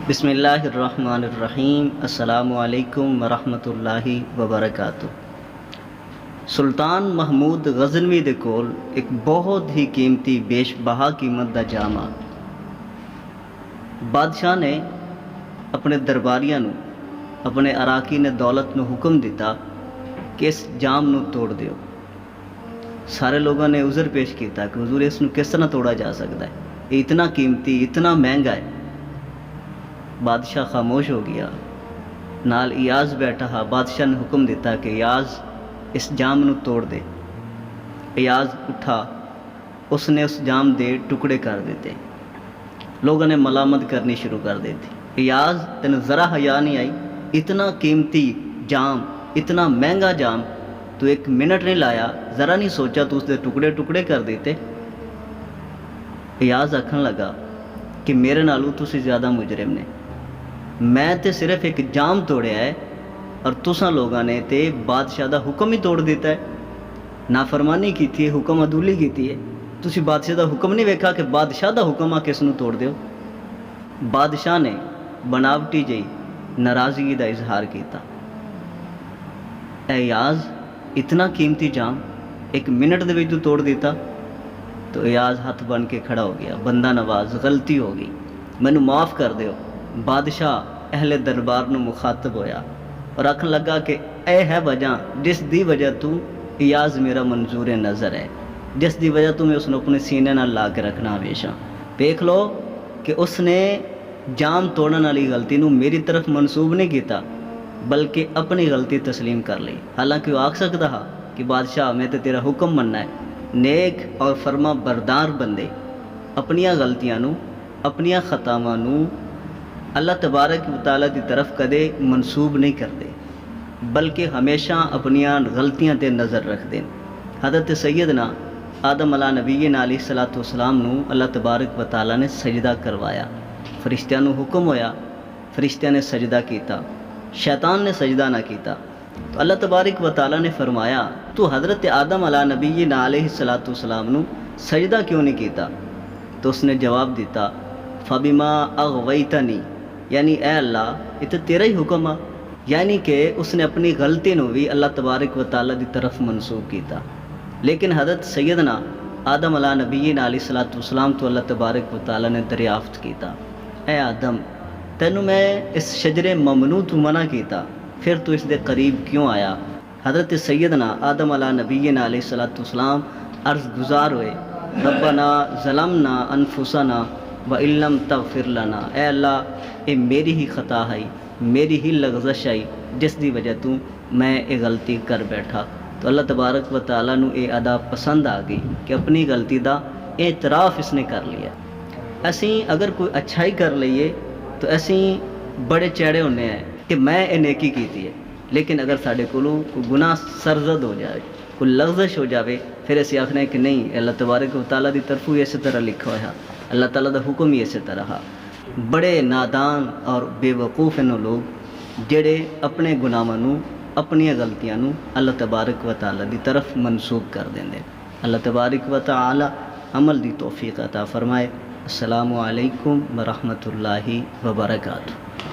بسم اللہ الرحمن الرحیم۔ السلام علیکم ورحمۃ اللہ وبرکاتہ۔ سلطان محمود غزنوی دے کول ایک بہت ہی قیمتی بیش بہا قیمت دا جام آ۔ بادشاہ نے اپنے درباریاں نو، اپنے اراکین دولت نو حکم دیتا کہ اس جام نو توڑ دیو۔ سارے لوگوں نے عذر پیش کیتا کہ حضور اس نو کس طرح توڑا جا سکتا ہے، یہ اتنا قیمتی اتنا مہنگا ہے۔ بادشاہ خاموش ہو گیا، نال ایاز بیٹھا ہا۔ بادشاہ نے حکم دیتا کہ ایاز اس جام نو توڑ دے۔ ایاز اٹھا، اس نے اس جام دے ٹکڑے کر دیتے۔ لوگوں نے ملامت کرنی شروع کر دیتی، ایاز تینوں ذرا حیا نہیں آئی؟ اتنا قیمتی جام، اتنا مہنگا جام تو ایک منٹ نہیں لایا، ذرا نہیں سوچا تو اس دے ٹکڑے ٹکڑے کر دیتے۔ ایاز آکھن لگا کہ میرے نالوں تسی زیادہ مجرم نے، میں تے صرف ایک جام توڑیا ہے اور تساں لوگاں نے تے بادشاہ دا حکم ہی توڑ دیتا ہے۔ نافرمانی کیتی ہے، حکم عدولی کیتی ہے۔ تسی بادشاہ دا حکم نہیں ویکھا کہ بادشاہ دا حکم آ کس نو توڑ دیو۔ بادشاہ نے بناوٹی جئی ناراضگی دا اظہار کیتا۔ اے ایاز، اتنا قیمتی جام ایک منٹ دے وچ تو توڑ دیتا؟ تو ایاز ہاتھ بن کے کھڑا ہو گیا، بندہ نواز غلطی ہو گئی، مینوں معاف کر دیو۔ بادشاہ اہل دربار نو مخاطب ہویا اور آکھن لگا کہ اے ہے وجہ جس دی وجہ تو ایاز میرا منظور نظر ہے، جس دی وجہ تو میں اس نے اپنے سینے نال لا کے رکھنا ہمیشہ۔ دیکھ لو کہ اس نے جام توڑن والی غلطی نو میری طرف منسوب نہیں کیتا، بلکہ اپنی غلطی تسلیم کر لی۔ حالانکہ وہ آکھ سکتا ہا کہ بادشاہ میں تے تیرا حکم مننا ہے۔ نیک اور فرما بردار بندے اپنیاں غلطیاں نو، اپنیاں خطاواں نو اللہ تبارک و تعالیٰ دی طرف کدے منسوب نہیں کرتے، بلکہ ہمیشہ اپنیاں غلطیاں تے نظر رکھ دیں۔ حضرت سیدنا آدم علیہ نبینا علیہ الصلوۃ والسلام نو اللہ تبارک و تعالیٰ نے سجدہ کروایا، فرشتیاں نو حکم ہویا، فرشتیاں نے سجدہ کیتا، شیطان نے سجدہ نہ کیتا۔ تو اللہ تبارک و تعالیٰ نے فرمایا تو حضرت آدم علیہ نبینا علیہ الصلوۃ والسلام نو سجدہ کیوں نہیں کیتا؟ تو اس نے جواب دیتا فبما اغویتنی، یعنی اے اللہ یہ تو تیرا ہی حکم آ، یعنی کہ اس نے اپنی غلطی نو بھی اللہ تبارک و تعالیٰ دی طرف منسوب کیتا۔ لیکن حضرت سیدنا آدم علیہ نبینا علیہ الصلوۃ والسلام تو اللہ تبارک و تعالیٰ نے دریافت کیتا، اے آدم تینوں میں اس شجر ممنوع تو منع کیتا، پھر تو اس دے قریب کیوں آیا؟ حضرت سیدنا آدم علیہ نبینا علیہ الصلوۃ والسلام عرض گزار ہوئے ربنا ظلمنا انفسنا وَإِن لَّمْ تَغْفِرْ لَنَا، اے اللہ یہ میری ہی خطا ہے، میری ہی لغزش ہے جس دی وجہ تو میں یہ غلطی کر بیٹھا۔ تو اللہ تبارک و تعالیٰ نو یہ ادا پسند آ گئی کہ اپنی غلطی دا اعتراف اس نے کر لیا۔ اسی اگر کوئی اچھائی کر لئیے تو اسی بڑے چیڑے ہونے ہیں کہ میں یہ نیکی کیتی ہے، لیکن اگر ساڈے کولوں کوئی گناہ سرزد ہو جائے، کوئی لغزش ہو جاوے، پھر اسی آخنے کہ نہیں اللہ تبارک و تعالیٰ دی طرفوں اسی طرح لکھا ہوا ہے، اللہ تعالیٰ دا حکم ہی اسی طرح۔ بڑے نادان اور بے وقوف ہیں وہ لوگ جڑے اپنے گناہاں نو، اپنی غلطیاں نو اللہ تبارک و تعالیٰ دی طرف منسوب کر دیں۔ اللہ تبارک و تعالیٰ عمل دی توفیق عطا فرمائے۔ السلام علیکم ورحمۃ اللہ وبرکاتہ۔